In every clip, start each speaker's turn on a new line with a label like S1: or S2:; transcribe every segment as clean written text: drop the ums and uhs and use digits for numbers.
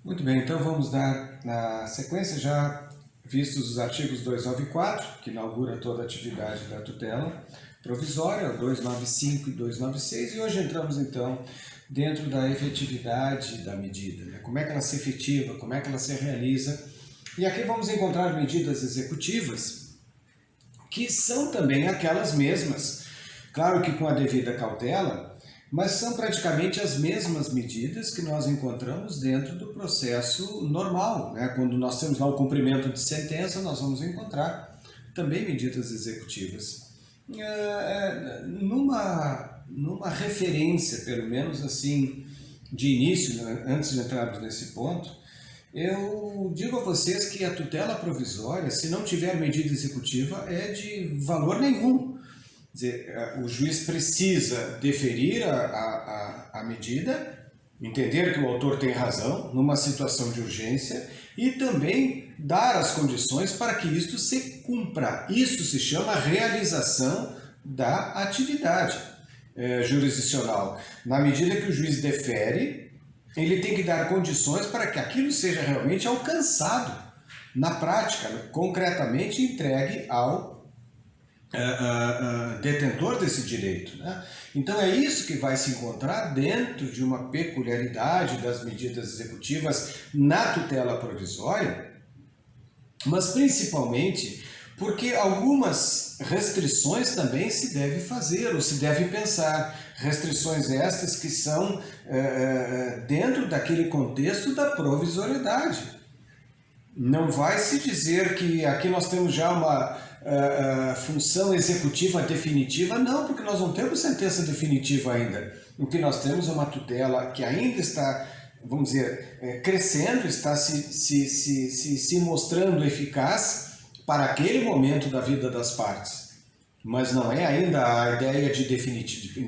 S1: Muito bem, então vamos dar na sequência, já vistos os artigos 294, que inaugura toda a atividade da tutela provisória, 295 e 296, e hoje entramos então dentro da efetividade da medida, né? Como é que ela se efetiva, como é que ela se realiza. E aqui vamos encontrar medidas executivas que são também aquelas mesmas, claro que com a devida cautela, mas são praticamente as mesmas medidas que nós encontramos dentro do processo normal, né? Quando nós temos lá o cumprimento de sentença, nós vamos encontrar também medidas executivas. Numa referência, pelo menos assim, de início, né? Antes de entrarmos nesse ponto, eu digo a vocês que a tutela provisória, se não tiver medida executiva, é de valor nenhum. Quer dizer, o juiz precisa deferir a medida, entender que o autor tem razão numa situação de urgência e também dar as condições para que isto se cumpra. Isso se chama realização da atividade jurisdicional. Na medida que o juiz defere, ele tem que dar condições para que aquilo seja realmente alcançado na prática, concretamente entregue ao detentor desse direito, né? Então é isso que vai se encontrar dentro de uma peculiaridade das medidas executivas na tutela provisória, mas principalmente porque algumas restrições também se deve fazer ou se deve pensar. Restrições estas que são dentro daquele contexto da provisoriedade. Não vai se dizer que aqui nós temos já uma função executiva definitiva, não, porque nós não temos sentença definitiva ainda. O que nós temos é uma tutela que ainda está, vamos dizer, crescendo, está se mostrando eficaz para aquele momento da vida das partes. Mas não é ainda a ideia de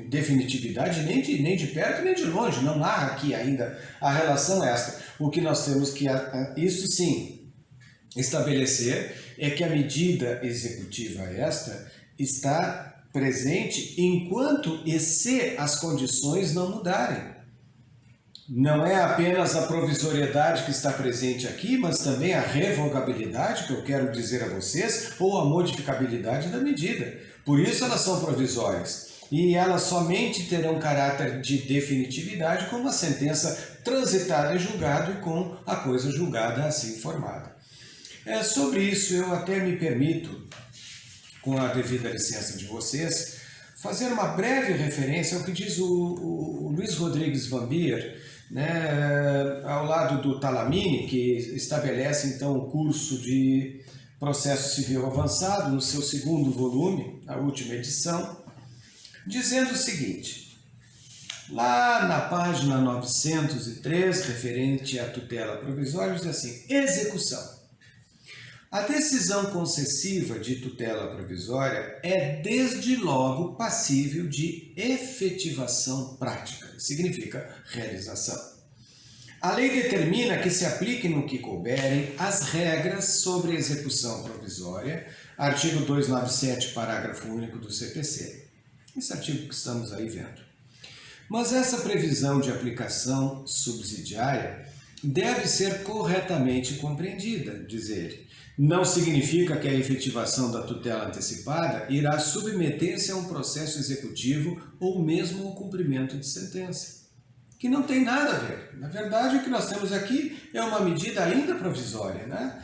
S1: definitividade nem de perto nem de longe, não há aqui ainda a relação esta. O que nós temos que, isso sim, estabelecer é que a medida executiva esta está presente enquanto e se as condições não mudarem. Não é apenas a provisoriedade que está presente aqui, mas também a revogabilidade, que eu quero dizer a vocês, ou a modificabilidade da medida. Por isso elas são provisórias. E elas somente terão caráter de definitividade com uma sentença transitada em julgado e com a coisa julgada assim formada. Sobre isso eu até me permito, com a devida licença de vocês, fazer uma breve referência ao que diz o Luiz Rodrigues Van Beer, né, ao lado do Talamini, que estabelece então o curso de processo civil avançado no seu segundo volume, a última edição, dizendo o seguinte: lá na página 903, referente à tutela provisória, diz assim: execução. A decisão concessiva de tutela provisória é desde logo passível de efetivação prática, significa realização. A lei determina que se apliquem no que couberem as regras sobre execução provisória, artigo 297, parágrafo único do CPC. Esse artigo que estamos aí vendo. Mas essa previsão de aplicação subsidiária deve ser corretamente compreendida, diz ele. Não significa que a efetivação da tutela antecipada irá submeter-se a um processo executivo ou mesmo ao cumprimento de sentença, que não tem nada a ver. Na verdade, o que nós temos aqui é uma medida ainda provisória, né?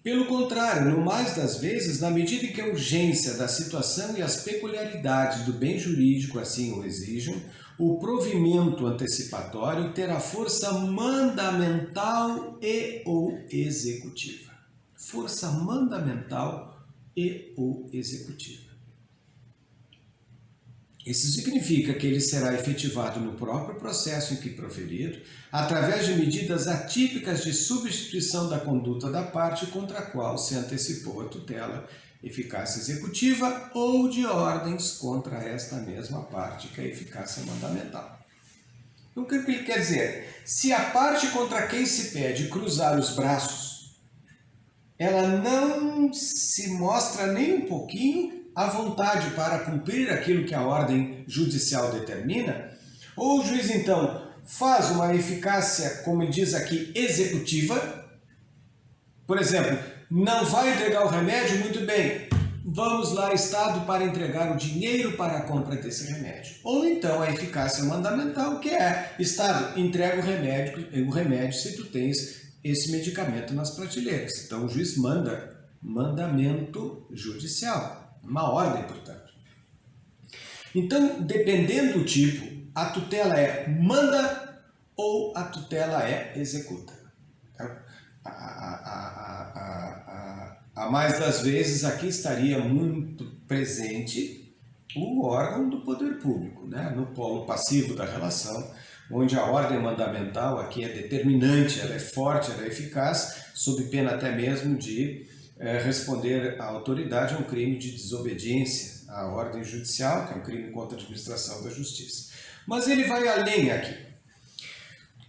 S1: Pelo contrário, no mais das vezes, na medida em que a urgência da situação e as peculiaridades do bem jurídico assim o exijam, o provimento antecipatório terá força mandamental e ou executiva. Força mandamental e ou executiva. Isso significa que ele será efetivado no próprio processo em que proferido, através de medidas atípicas de substituição da conduta da parte contra a qual se antecipou a tutela, eficácia executiva ou de ordens contra esta mesma parte, que é a eficácia mandamental. Então, o que ele quer dizer? Se a parte contra quem se pede cruzar os braços, ela não se mostra nem um pouquinho à vontade para cumprir aquilo que a ordem judicial determina, ou o juiz então faz uma eficácia, como diz aqui, executiva. Por exemplo, não vai entregar o remédio? Muito bem, vamos lá, Estado, para entregar o dinheiro para a compra desse remédio. Ou então a eficácia mandamental, que é, Estado, entrega o remédio se tu tens esse medicamento nas prateleiras. Então o juiz manda, mandamento judicial, uma ordem, portanto. Então, dependendo do tipo, a tutela é manda ou a tutela é executa. Então, a mais das vezes aqui estaria muito presente o órgão do poder público, né? No polo passivo da relação, onde a ordem mandamental aqui é determinante, ela é forte, ela é eficaz, sob pena até mesmo de responder à autoridade a um crime de desobediência à ordem judicial, que é um crime contra a administração da justiça. Mas ele vai além aqui.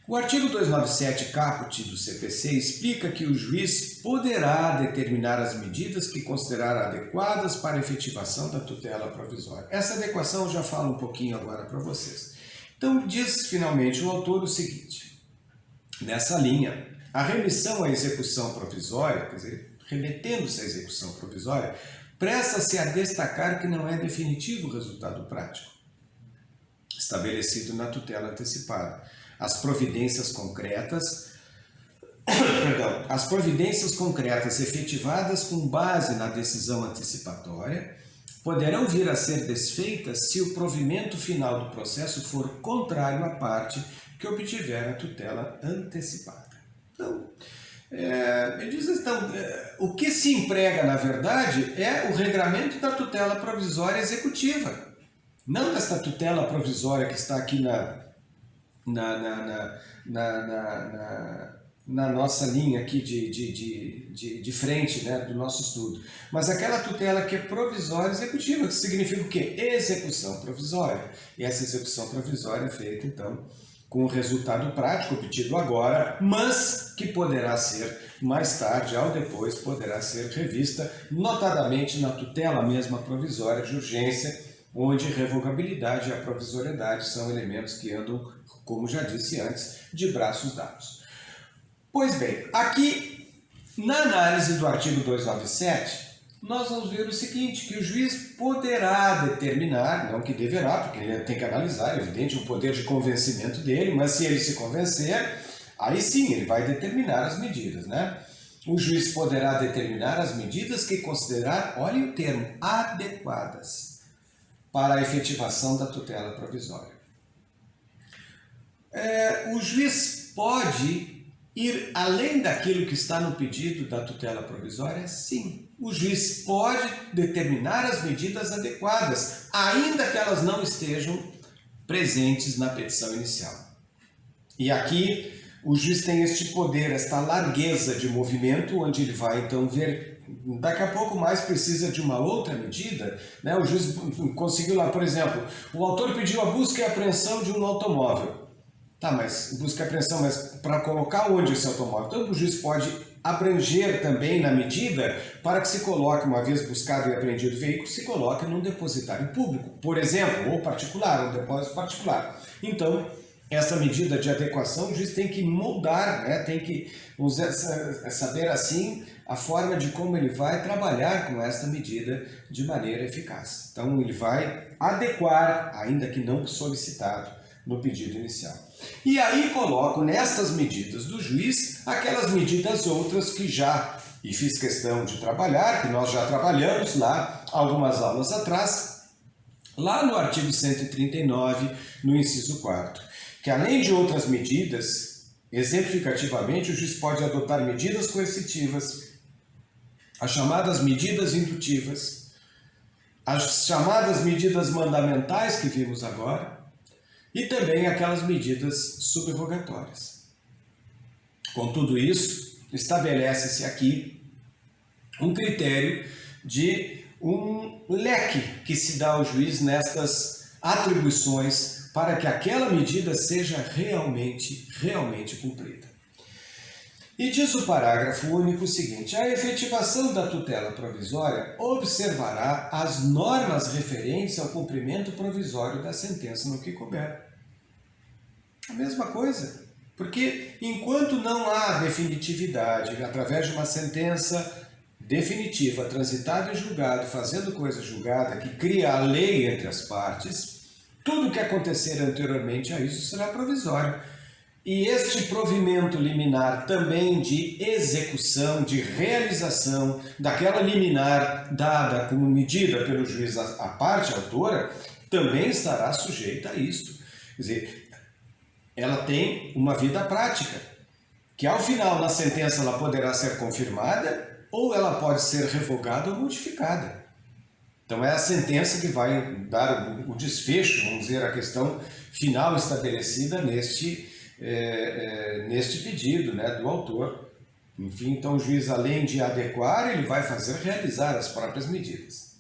S1: O artigo 297, caput do CPC, explica que o juiz poderá determinar as medidas que considerar adequadas para a efetivação da tutela provisória. Essa adequação eu já falo um pouquinho agora para vocês. Então, diz finalmente o autor o seguinte: nessa linha, a remissão à execução provisória, quer dizer, remetendo-se à execução provisória, presta-se a destacar que não é definitivo o resultado prático estabelecido na tutela antecipada. As providências concretas efetivadas com base na decisão antecipatória poderão vir a ser desfeitas se o provimento final do processo for contrário à parte que obtiver a tutela antecipada. Então, o que se emprega, na verdade, é o regramento da tutela provisória executiva, não desta tutela provisória que está aqui na nossa linha aqui de frente, né, do nosso estudo, mas aquela tutela que é provisória executiva, que significa o quê? Execução provisória. E essa execução provisória é feita, então, com o resultado prático obtido agora, mas que poderá ser mais tarde, ao depois, poderá ser revista, notadamente na tutela mesma provisória de urgência, onde revogabilidade e a provisoriedade são elementos que andam, como já disse antes, de braços dados. Pois bem, aqui, na análise do artigo 297, nós vamos ver o seguinte, que o juiz poderá determinar, não que deverá, porque ele tem que analisar, é evidente, o poder de convencimento dele, mas se ele se convencer, aí sim, ele vai determinar as medidas, né? O juiz poderá determinar as medidas que considerar, olhem o termo, adequadas para a efetivação da tutela provisória. O juiz pode ir além daquilo que está no pedido da tutela provisória? Sim. O juiz pode determinar as medidas adequadas, ainda que elas não estejam presentes na petição inicial. E aqui o juiz tem este poder, esta largueza de movimento, onde ele vai então ver. Daqui a pouco mais precisa de uma outra medida, né? O juiz conseguiu lá, por exemplo, o autor pediu a busca e apreensão de um automóvel. Tá, mas busca e apreensão, mas para colocar onde esse automóvel? Então o juiz pode abranger também na medida para que se coloque, uma vez buscado e apreendido o veículo, se coloque num depositário público, por exemplo, ou particular, um depósito particular. Então, essa medida de adequação o juiz tem que moldar, né? Tem que saber assim a forma de como ele vai trabalhar com esta medida de maneira eficaz. Então ele vai adequar, ainda que não solicitado, no pedido inicial. E aí coloco nestas medidas do juiz aquelas medidas outras que já, e fiz questão de trabalhar, que nós já trabalhamos lá algumas aulas atrás, lá no artigo 139, no inciso 4º, que além de outras medidas, exemplificativamente, o juiz pode adotar medidas coercitivas, as chamadas medidas indutivas, as chamadas medidas mandamentais que vimos agora, e também aquelas medidas subrogatórias. Com tudo isso, estabelece-se aqui um critério de um leque que se dá ao juiz nestas atribuições para que aquela medida seja realmente cumprida. E diz o parágrafo único o seguinte: a efetivação da tutela provisória observará as normas referentes ao cumprimento provisório da sentença no que couber. A mesma coisa. Porque enquanto não há definitividade, através de uma sentença definitiva, transitada e julgada, fazendo coisa julgada, que cria a lei entre as partes, tudo que acontecer anteriormente a isso será provisório. E este provimento liminar também de execução, de realização daquela liminar dada como medida pelo juiz à parte autora, também estará sujeita a isto. Quer dizer, ela tem uma vida prática, que ao final na sentença ela poderá ser confirmada ou ela pode ser revogada ou modificada. Então é a sentença que vai dar o desfecho, vamos dizer, a questão final estabelecida neste pedido, né, do autor. Enfim, então o juiz, além de adequar, ele vai fazer realizar as próprias medidas.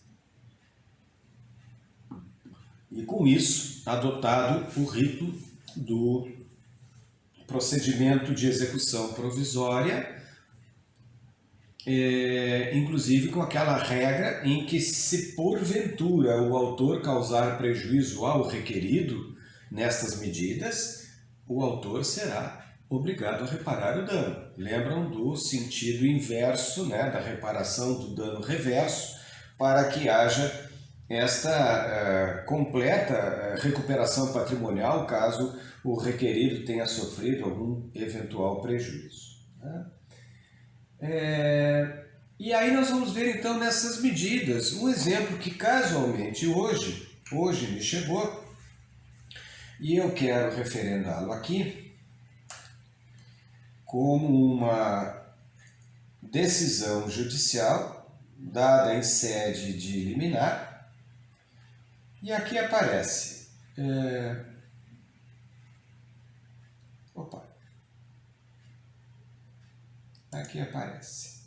S1: E com isso, adotado o rito do procedimento de execução provisória, inclusive com aquela regra em que, se porventura o autor causar prejuízo ao requerido nestas medidas, o autor será obrigado a reparar o dano. Lembram do sentido inverso, né, da reparação do dano reverso, para que haja esta completa recuperação patrimonial caso o requerido tenha sofrido algum eventual prejuízo. Né? E aí nós vamos ver então nessas medidas um exemplo que casualmente hoje me chegou e eu quero referendá-lo aqui como uma decisão judicial dada em sede de liminar. E aqui aparece, aqui aparece.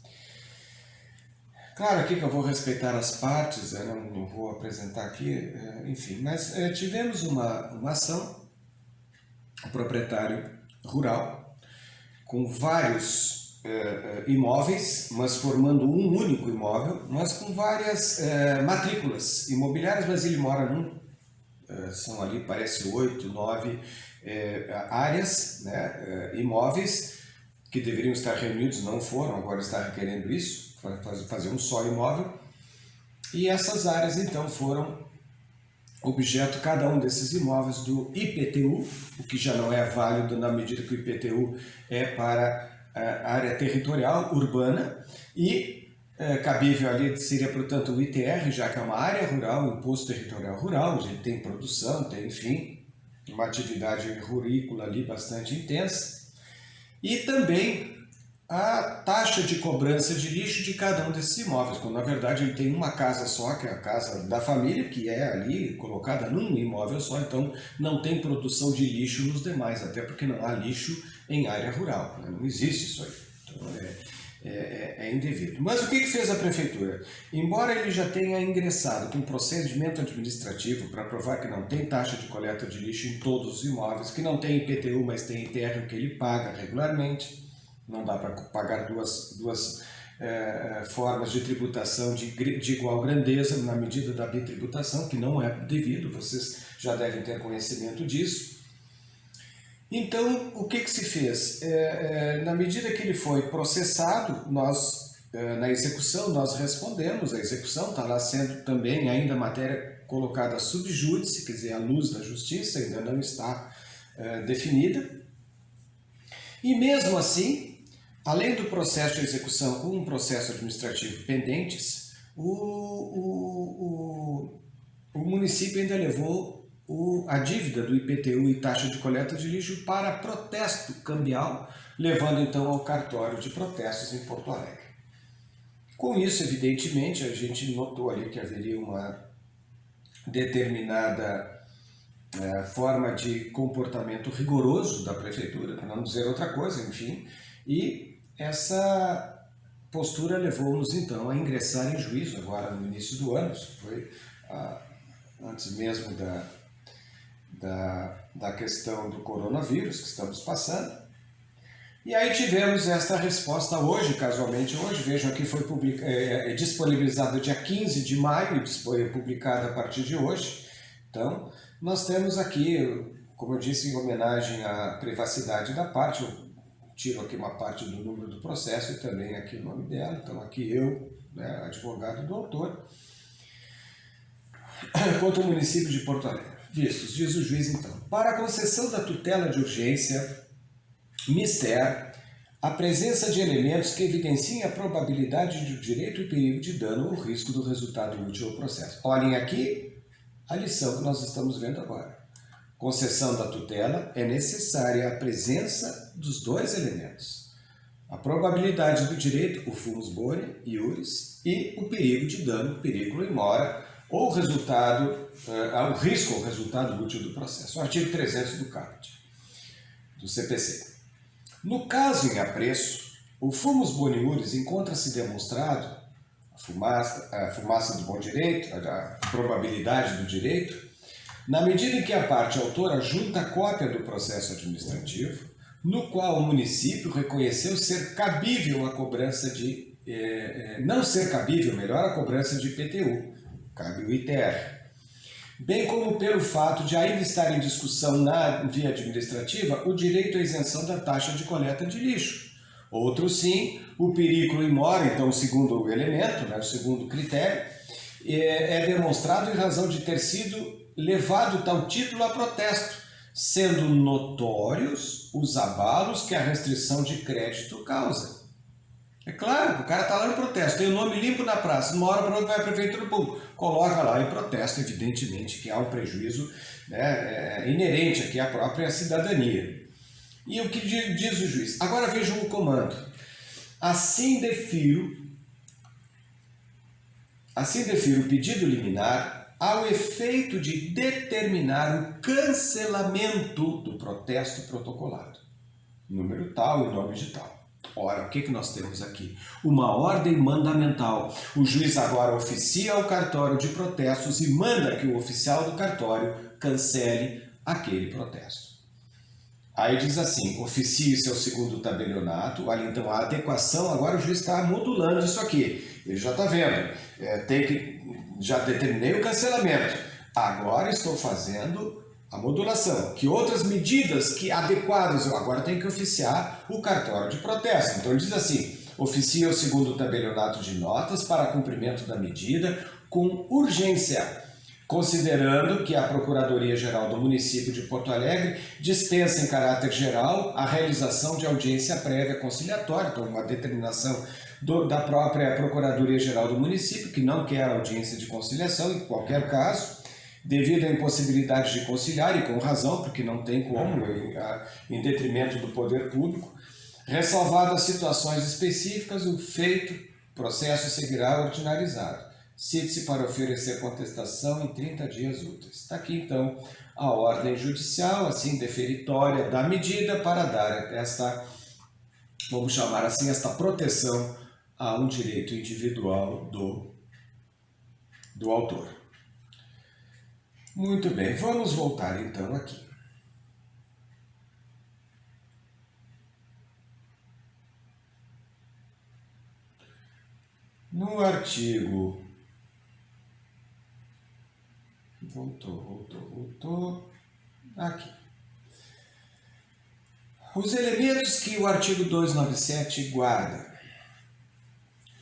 S1: Claro aqui que eu vou respeitar as partes, eu não vou apresentar aqui, enfim, mas tivemos uma ação, um proprietário rural, com vários imóveis, mas formando um único imóvel, mas com várias matrículas imobiliárias, mas ele mora são ali, parece 8, 9 áreas, né, imóveis, que deveriam estar reunidos, não foram, agora está requerendo isso, fazer um só imóvel, e essas áreas então foram objeto, cada um desses imóveis, do IPTU, o que já não é válido na medida que o IPTU é para a área territorial urbana, e cabível ali seria, portanto, o ITR, já que é uma área rural, um imposto territorial rural, onde ele tem produção, tem, enfim, uma atividade rurícola ali bastante intensa, e também a taxa de cobrança de lixo de cada um desses imóveis, quando na verdade ele tem uma casa só, que é a casa da família, que é ali colocada num imóvel só, então não tem produção de lixo nos demais, até porque não há lixo em área rural, né? Não existe isso aí, então é indevido. Mas o que fez a prefeitura? Embora ele já tenha ingressado com procedimento administrativo para provar que não tem taxa de coleta de lixo em todos os imóveis, que não tem IPTU, mas tem ITR que ele paga regularmente, não dá para pagar duas formas de tributação de igual grandeza na medida da bitributação, que não é devido, vocês já devem ter conhecimento disso. Então, o que se fez? Na medida que ele foi processado, nós, na execução, nós respondemos, a execução está lá sendo também ainda matéria colocada sub júdice, quer dizer, à luz da justiça, ainda não está definida. E mesmo assim, além do processo de execução com um processo administrativo pendentes, o município ainda levou a dívida do IPTU e taxa de coleta de lixo para protesto cambial, levando então ao cartório de protestos em Porto Alegre. Com isso, evidentemente, a gente notou ali que haveria uma determinada forma de comportamento rigoroso da prefeitura, para não dizer outra coisa, enfim, e essa postura levou-nos então a ingressar em juízo agora no início do ano, isso foi antes mesmo da questão do coronavírus que estamos passando. E aí tivemos esta resposta hoje, casualmente hoje, vejam aqui, foi disponibilizada dia 15 de maio e foi publicada a partir de hoje. Então, nós temos aqui como eu disse, em homenagem à privacidade da parte, eu tiro aqui uma parte do número do processo e também aqui o nome dela. Então aqui eu, né, advogado do autor, contra o município de Porto Alegre. Vistos, diz o juiz então, para a concessão da tutela de urgência, mister, a presença de elementos que evidenciem a probabilidade de direito e perigo de dano ou risco do resultado útil ao processo. Olhem aqui a lição que nós estamos vendo agora. Concessão da tutela é necessária a presença dos dois elementos. A probabilidade do direito, o fumus boni, iuris, e o perigo de dano, periculo in mora, ou resultado, o risco ou resultado útil do processo. O artigo 300 do CAPT, do CPC. No caso em apreço, o fumus boni iuris encontra-se demonstrado, a fumaça do bom direito, a probabilidade do direito, na medida em que a parte autora junta a cópia do processo administrativo, no qual o município reconheceu ser cabível a cobrança de, não ser cabível, melhor, a cobrança de IPTU, cabe o ITR, bem como pelo fato de ainda estar em discussão na via administrativa o direito à isenção da taxa de coleta de lixo. Outro sim, o periculo in mora, então o segundo elemento, né, o segundo critério, é demonstrado em razão de ter sido levado tal título a protesto, sendo notórios os abalos que a restrição de crédito causa. É claro, o cara está lá em protesto, tem o nome limpo na praça, uma hora para outra vai a prefeitura pública, coloca lá em protesto, evidentemente que há um prejuízo, né, inerente aqui à própria cidadania. E o que diz o juiz? Agora vejam o comando. Assim defiro o pedido liminar ao efeito de determinar o cancelamento do protesto protocolado. Número tal e nome de tal. Ora, o que nós temos aqui? Uma ordem mandamental. O juiz agora oficia ao cartório de protestos e manda que o oficial do cartório cancele aquele protesto. Aí diz assim, oficie-se ao segundo tabelionato, olha, então a adequação, agora o juiz está modulando isso aqui. Ele já está vendo, já determinei o cancelamento, agora estou fazendo a modulação, que outras medidas que adequadas eu agora tenho que oficiar o cartório de protesto. Então ele diz assim, oficia o segundo tabelionato de notas para cumprimento da medida com urgência, considerando que a Procuradoria-Geral do município de Porto Alegre dispensa em caráter geral a realização de audiência prévia conciliatória, então uma determinação da própria Procuradoria-Geral do município, que não quer audiência de conciliação em qualquer caso, devido à impossibilidade de conciliar, e com razão, porque não tem como, em detrimento do poder público, ressalvadas situações específicas, o feito processo seguirá ordinarizado. Cite-se para oferecer contestação em 30 dias úteis. Está aqui, então, a ordem judicial, assim, deferitória da medida para dar esta, vamos chamar assim, esta proteção a um direito individual do autor. Muito bem, vamos voltar então aqui. No artigo... Voltou. Aqui. Os elementos que o artigo 297 guarda.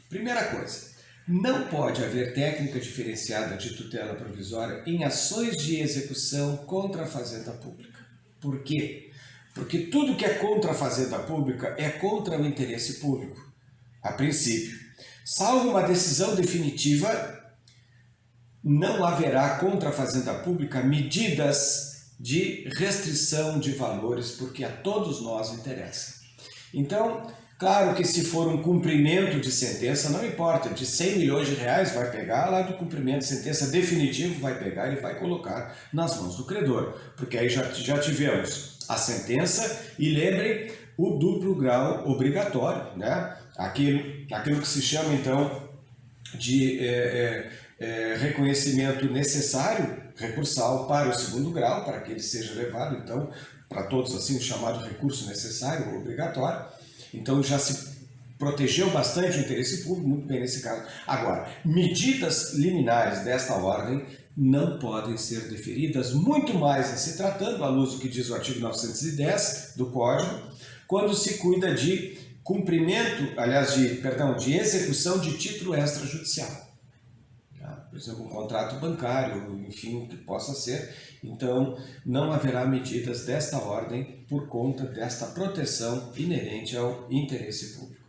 S1: Primeira coisa, não pode haver técnica diferenciada de tutela provisória em ações de execução contra a fazenda pública. Por quê? Porque tudo que é contra a fazenda pública é contra o interesse público, a princípio. Salvo uma decisão definitiva, não haverá contra a fazenda pública medidas de restrição de valores, porque a todos nós interessa. Então, claro que se for um cumprimento de sentença, não importa, de 100 milhões de reais vai pegar lá do cumprimento de sentença definitivo, vai pegar e vai colocar nas mãos do credor, porque aí já tivemos a sentença e lembrem o duplo grau obrigatório, né? Aquilo que se chama então de reconhecimento necessário, recursal para o segundo grau, para que ele seja levado, então, para todos assim, o chamado recurso necessário ou obrigatório. Então já se protegeu bastante o interesse público, muito bem nesse caso. Agora, medidas liminares desta ordem não podem ser deferidas, muito mais em se tratando, à luz do que diz o artigo 910 do Código, quando se cuida de cumprimento, aliás, de execução de título extrajudicial. Por exemplo, um contrato bancário, enfim, o que possa ser. Então, não haverá medidas desta ordem por conta desta proteção inerente ao interesse público.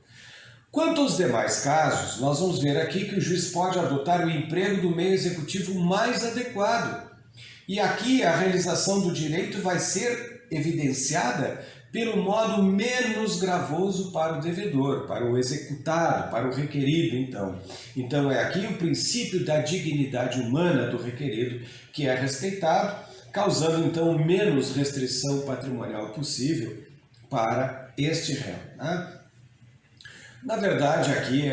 S1: Quanto aos demais casos, nós vamos ver aqui que o juiz pode adotar o emprego do meio executivo mais adequado. E aqui a realização do direito vai ser evidenciada pelo modo menos gravoso para o devedor, para o executado, para o requerido, então. Então é aqui o princípio da dignidade humana do requerido que é respeitado, causando então menos restrição patrimonial possível para este réu, né? Na verdade, aqui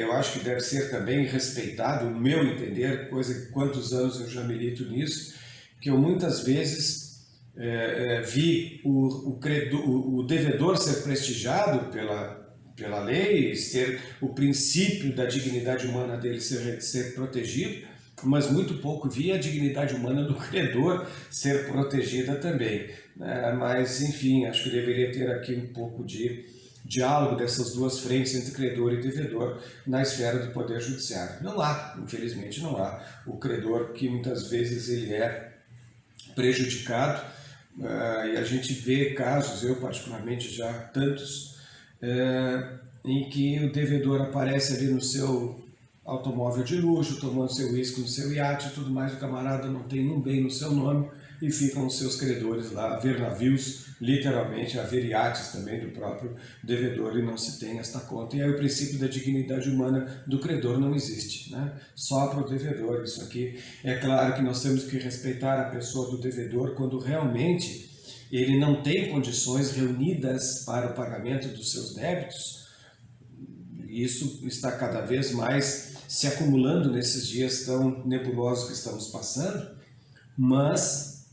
S1: eu acho que deve ser também respeitado, no meu entender, coisa que quantos anos eu já milito nisso, que eu muitas vezes vi o devedor ser prestigiado pela lei, ser o princípio da dignidade humana dele ser protegido, mas muito pouco vi a dignidade humana do credor ser protegida também. Mas, enfim, acho que deveria ter aqui um pouco de diálogo dessas duas frentes entre credor e devedor na esfera do Poder Judiciário. Não há, infelizmente não há. O credor que muitas vezes ele é prejudicado, e a gente vê casos, eu particularmente já tantos, em que o devedor aparece ali no seu automóvel de luxo, tomando seu uísque no seu iate e tudo mais, o camarada não tem um bem no seu nome e ficam os seus credores lá a ver navios, literalmente a ver iates também do próprio devedor e não se tem esta conta. E aí o princípio da dignidade humana do credor não existe, né? Só para o devedor. Isso aqui é claro que nós temos que respeitar a pessoa do devedor quando realmente ele não tem condições reunidas para o pagamento dos seus débitos. Isso está cada vez mais se acumulando nesses dias tão nebulosos que estamos passando, mas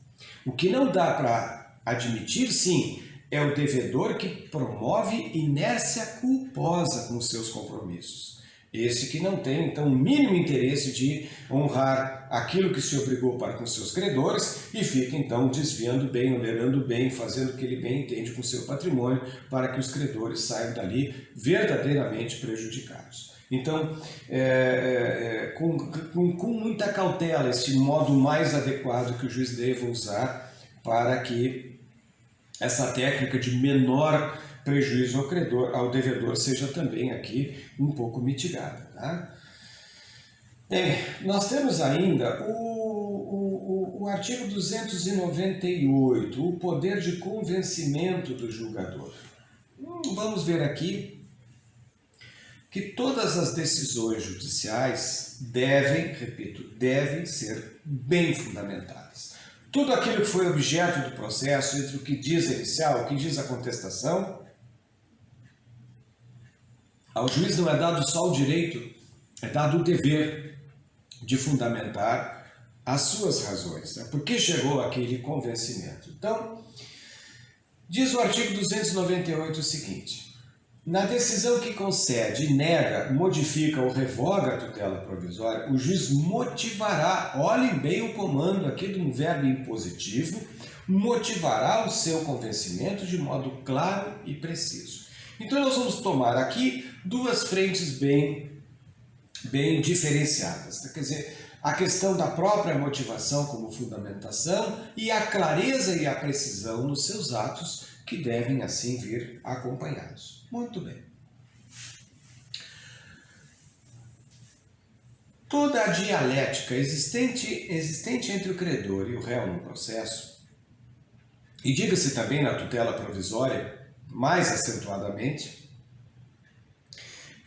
S1: o que não dá para admitir, sim, é o devedor que promove inércia culposa com os seus compromissos. Esse que não tem, então, o mínimo interesse de honrar aquilo que se obrigou para com seus credores e fica, então, desviando bem, onerando bem, fazendo o que ele bem entende com o seu patrimônio para que os credores saiam dali verdadeiramente prejudicados. Então, com muita cautela, este modo mais adequado que o juiz deva usar para que essa técnica de menor prejuízo ao credor, ao devedor, seja também aqui um pouco mitigada. Tá? Bem, nós temos ainda o artigo 298, o poder de convencimento do julgador. Vamos ver aqui que todas as decisões judiciais devem ser bem fundamentadas. Tudo aquilo que foi objeto do processo, entre o que diz a inicial, o que diz a contestação, ao juiz não é dado só o direito, é dado o dever de fundamentar as suas razões, né? Por que chegou àquele convencimento. Então, diz o artigo 298 o seguinte: na decisão que concede, nega, modifica ou revoga a tutela provisória, o juiz motivará, olhem bem o comando aqui de um verbo impositivo, motivará o seu convencimento de modo claro e preciso. Então nós vamos tomar aqui duas frentes bem diferenciadas. Quer dizer, a questão da própria motivação como fundamentação e a clareza e a precisão nos seus atos que devem assim vir acompanhados. Muito bem. Toda a dialética existente entre o credor e o réu no processo, e diga-se também na tutela provisória, mais acentuadamente,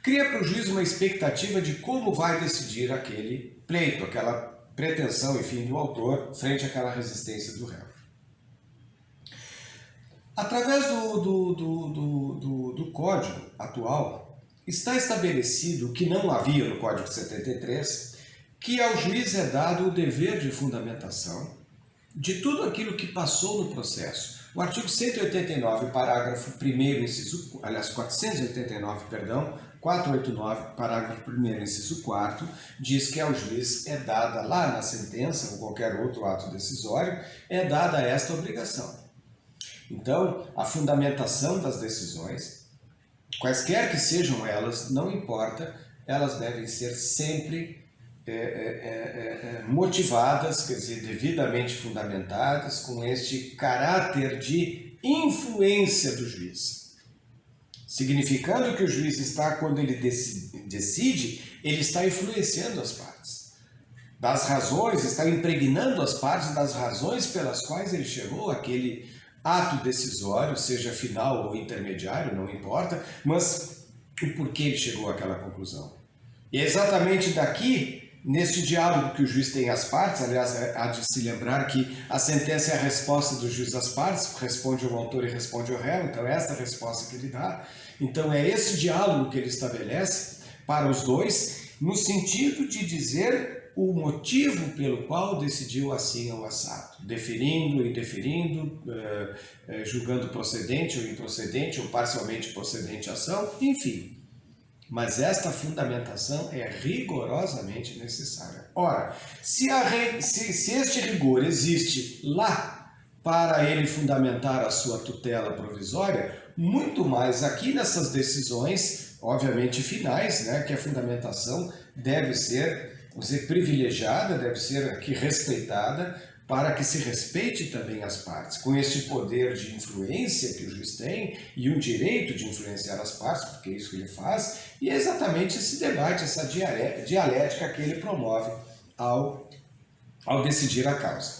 S1: cria para o juiz uma expectativa de como vai decidir aquele pleito, aquela pretensão, enfim, do autor frente àquela resistência do réu. Através do Código atual, está estabelecido o que não havia no Código 73, que ao juiz é dado o dever de fundamentação de tudo aquilo que passou no processo. O artigo 189, parágrafo 1º, inciso, aliás, 489, perdão, 489, parágrafo 1º, inciso 4º, diz que ao juiz é dada, lá na sentença ou qualquer outro ato decisório, é dada esta obrigação. Então, a fundamentação das decisões, quaisquer que sejam elas, não importa, elas devem ser sempre motivadas, quer dizer, devidamente fundamentadas, com este caráter de influência do juiz. Significando que o juiz está, quando ele decide, ele está influenciando as partes. Das razões, está impregnando as partes das razões pelas quais ele chegou àquele ato decisório, seja final ou intermediário, não importa, mas o porquê ele chegou àquela conclusão. E é exatamente daqui, neste diálogo que o juiz tem às partes, aliás, há de se lembrar que a sentença é a resposta do juiz às partes, responde ao autor e responde ao réu, então é esta a resposta que ele dá. Então é esse diálogo que ele estabelece para os dois, no sentido de dizer o motivo pelo qual decidiu assim ou assado, deferindo e indeferindo, julgando procedente ou improcedente, ou parcialmente procedente a ação, enfim. Mas esta fundamentação é rigorosamente necessária. Ora, se este rigor existe lá para ele fundamentar a sua tutela provisória, muito mais aqui nessas decisões, obviamente finais, né, que a fundamentação deve ser, vamos dizer, privilegiada, deve ser aqui respeitada, para que se respeite também as partes, com esse poder de influência que o juiz tem e um direito de influenciar as partes, porque é isso que ele faz, e é exatamente esse debate, essa dialética que ele promove ao decidir a causa.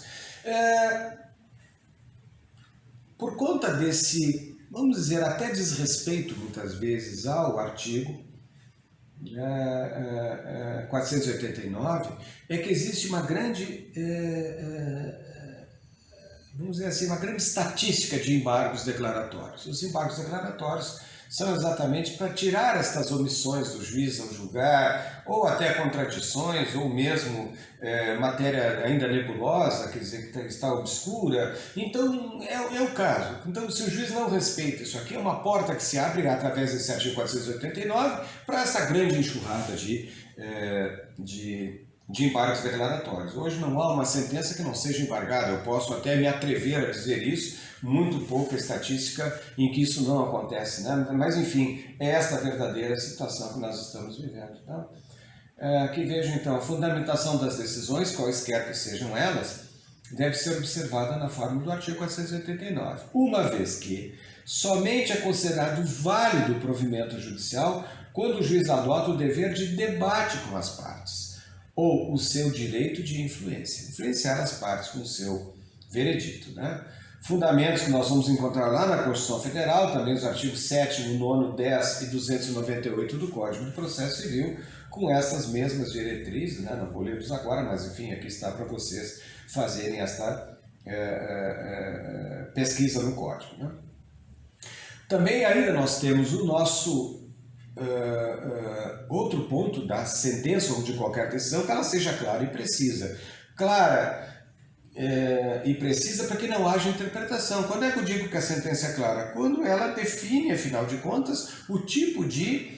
S1: Por conta desse, vamos dizer, até desrespeito muitas vezes ao artigo 489, é que existe uma grande, vamos dizer assim, uma grande estatística de embargos declaratórios. Os embargos declaratórios são exatamente para tirar estas omissões do juiz ao julgar, ou até contradições, ou mesmo matéria ainda nebulosa, quer dizer, que está obscura. Então, é o caso. Então, se o juiz não respeita isso aqui, é uma porta que se abre através desse artigo 489 para essa grande enxurrada de embargos declaratórios. Hoje não há uma sentença que não seja embargada. Eu posso até me atrever a dizer isso, muito pouca estatística em que isso não acontece, né? Mas, enfim, é esta a verdadeira situação que nós estamos vivendo. Tá? Aqui vejo, então, a fundamentação das decisões, quaisquer que sejam elas, deve ser observada na forma do artigo 489, uma vez que somente é considerado válido o provimento judicial quando o juiz adota o dever de debate com as partes, ou o seu direito de influência, influenciar as partes com o seu veredito, né? Fundamentos que nós vamos encontrar lá na Constituição Federal, também os artigos 7º, 9º, 10 e 298 do Código de Processo Civil, com essas mesmas diretrizes, né? Não vou ler-los agora, mas enfim, aqui está para vocês fazerem esta pesquisa no Código, né? Também ainda nós temos o nosso outro ponto da sentença ou de qualquer decisão, que ela seja clara e precisa. Clara e precisa para que não haja interpretação. Quando é que eu digo que a sentença é clara? Quando ela define, afinal de contas, o tipo de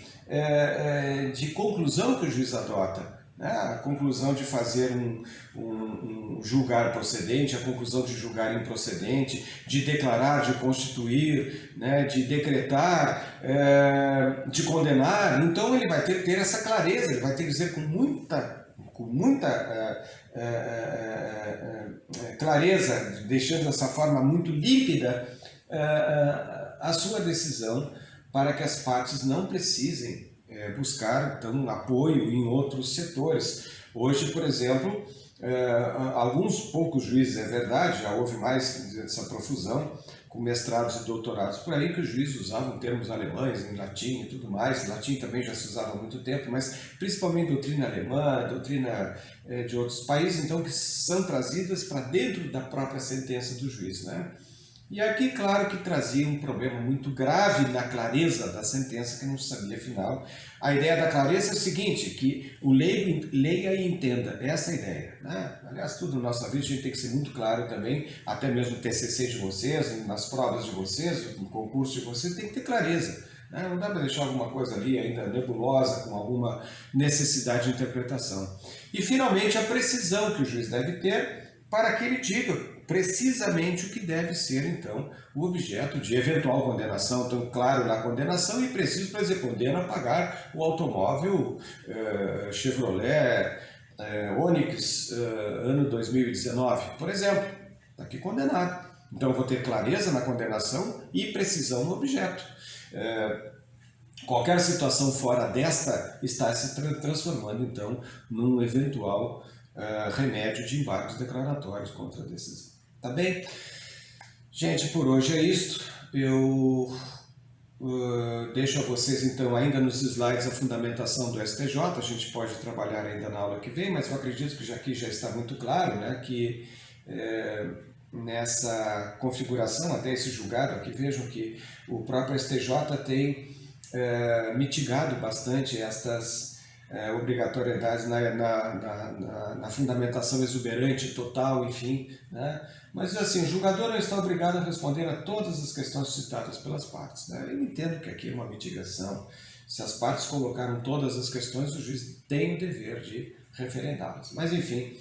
S1: conclusão que o juiz adota. Né? A conclusão de fazer um julgar procedente, a conclusão de julgar improcedente, de declarar, de constituir, né? De decretar, de condenar. Então ele vai ter que ter essa clareza, ele vai ter que dizer com muita clareza, deixando dessa forma muito límpida a sua decisão, para que as partes não precisem buscar então, apoio em outros setores. Hoje, por exemplo, alguns poucos juízes, é verdade, já houve mais essa profusão, com mestrados e doutorados por aí, que os juízes usavam termos alemães, em latim e tudo mais. Latim também já se usava há muito tempo, mas principalmente doutrina alemã, doutrina de outros países, então, que são trazidas para dentro da própria sentença do juiz, né? E aqui, claro que trazia um problema muito grave na clareza da sentença, que não se sabia afinal. A ideia da clareza é o seguinte, que o leigo leia e entenda, essa é a ideia, né? Aliás, tudo na nossa vida a gente tem que ser muito claro também, até mesmo no TCC de vocês, nas provas de vocês, no concurso de vocês, tem que ter clareza. Não dá para deixar alguma coisa ali ainda nebulosa, com alguma necessidade de interpretação. E, finalmente, a precisão que o juiz deve ter para que ele diga precisamente o que deve ser, então, o objeto de eventual condenação. Então, claro, na condenação e preciso para dizer, condena a pagar o automóvel Chevrolet Onix ano 2019, por exemplo. Está aqui condenado. Então, eu vou ter clareza na condenação e precisão no objeto. Qualquer situação fora desta está se transformando, então, num eventual remédio de embargos declaratórios contra a decisão. Tá bem? Gente, por hoje é isto. Eu deixo a vocês, então, ainda nos slides a fundamentação do STJ. A gente pode trabalhar ainda na aula que vem, mas eu acredito que aqui já está muito claro, né, que nessa configuração, até esse julgado aqui, vejam que o próprio STJ tem mitigado bastante estas obrigatoriedades na fundamentação exuberante, total, enfim, né? Mas assim, o julgador não está obrigado a responder a todas as questões citadas pelas partes, né? Eu entendo que aqui é uma mitigação. Se as partes colocaram todas as questões, o juiz tem o dever de referendá-las. Mas enfim,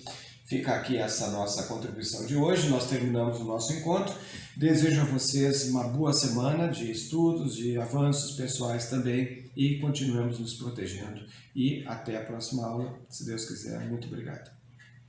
S1: fica aqui essa nossa contribuição de hoje. Nós terminamos o nosso encontro. Desejo a vocês uma boa semana de estudos, de avanços pessoais também, e continuemos nos protegendo. E até a próxima aula, se Deus quiser. Muito obrigado.